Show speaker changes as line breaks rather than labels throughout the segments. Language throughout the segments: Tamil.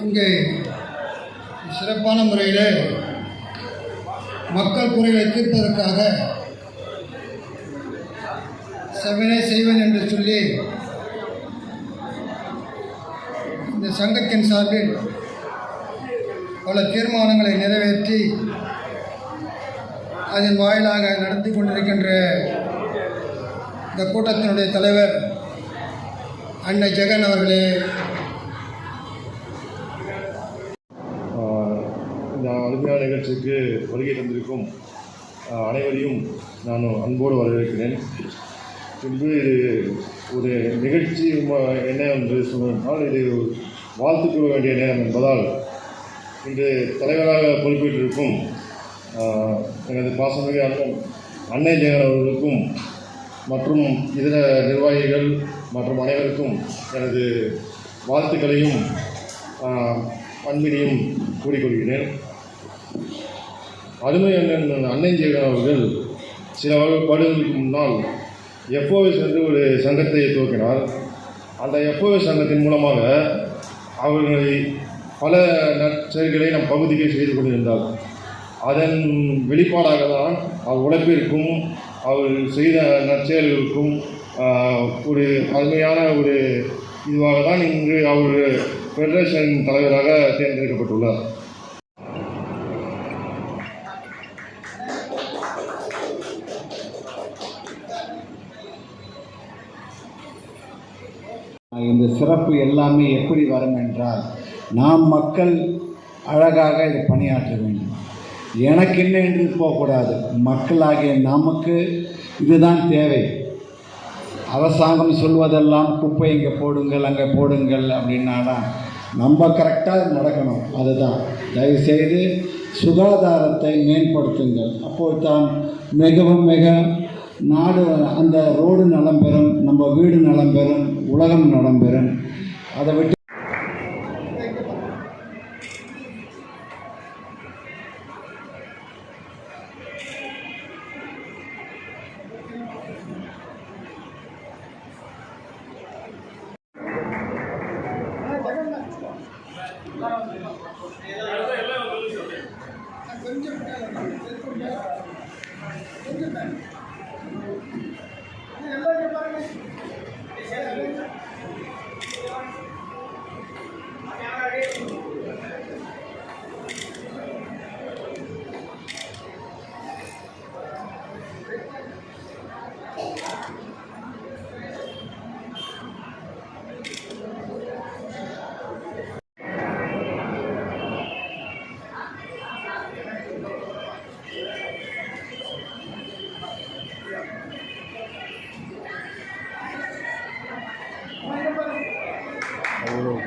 இங்கே சிறப்பான முறையில் மக்கள் குறைகளை தீர்ப்பதற்காக செவனே செய்வேன் என்று சொல்லி இந்த சங்கத்தின் சார்பில் பல தீர்மானங்களை நிறைவேற்றி அதன் வாயிலாக நடத்தி கொண்டிருக்கின்ற இந்த கூட்டத்தினுடைய தலைவர் அன்னை ஜெகன் அவர்களே,
இந்த அருமையான நிகழ்ச்சிக்கு வருகை தந்திருக்கும் அனைவரையும் நான் அன்போடு வரவேற்கிறேன். பின்பு இது ஒரு நிகழ்ச்சி என்ன என்று சொன்னால் இது வாழ்த்துக்க வேண்டிய நேரம் என்பதால் இன்று தலைவராக பொறுப்பேற்றிருக்கும் எனது பாசமிகு அன்னை ஜெகன் அவர்களுக்கும் மற்றும் இதர நிர்வாகிகள் மற்றும் அனைவருக்கும் எனது வாழ்த்துக்களையும் அன்பினையும் கூறிக்கொள்கிறேன். அருமை அன்னை ஜெகன் அவர்கள் சில வருடங்களுக்கு முன்னால் எஃப்ஓஎஸ் என்று ஒரு சங்கத்தை துவக்கினார். அந்த எஃப்ஓஎஸ் சங்கத்தின் மூலமாக அவர்களை பல நற்செயல்களை நம் பகுதிக்கு செய்து கொண்டிருந்தார். அதன் வெளிப்பாடாக தான் அவர் உழைப்பிற்கும் அவர் செய்த நற்செயல்களுக்கும் ஒரு அருமையான ஒரு இதுவாக தான் இன்று அவர் ஃபெடரேஷன் தலைவராக தேர்ந்தெடுக்கப்பட்டுள்ளார்.
இந்த சிறப்பு எல்லாமே எப்படி வரும் என்றால், நாம் மக்கள் அழகாக இதை பணியாற்ற வேண்டும். எனக்கு என்ன என்று போகக்கூடாது. மக்களாகிய நமக்கு இதுதான் தேவை. அரசாங்கம் சொல்வதெல்லாம் குப்பை இங்கே போடுங்கள் அங்கே போடுங்கள் அப்படின்னாடா நம்ம கரெக்டாக நடக்கணும். அதுதான் தயவுசெய்து சுகாதாரத்தை மேம்படுத்துங்கள். அப்போது தான் மிக நாடு அந்த ரோடு நலம் பெறும், நம்ம வீடு நலம் பெறும், உலகம் நலம் பெறும். அதை விட்டு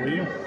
Bueno,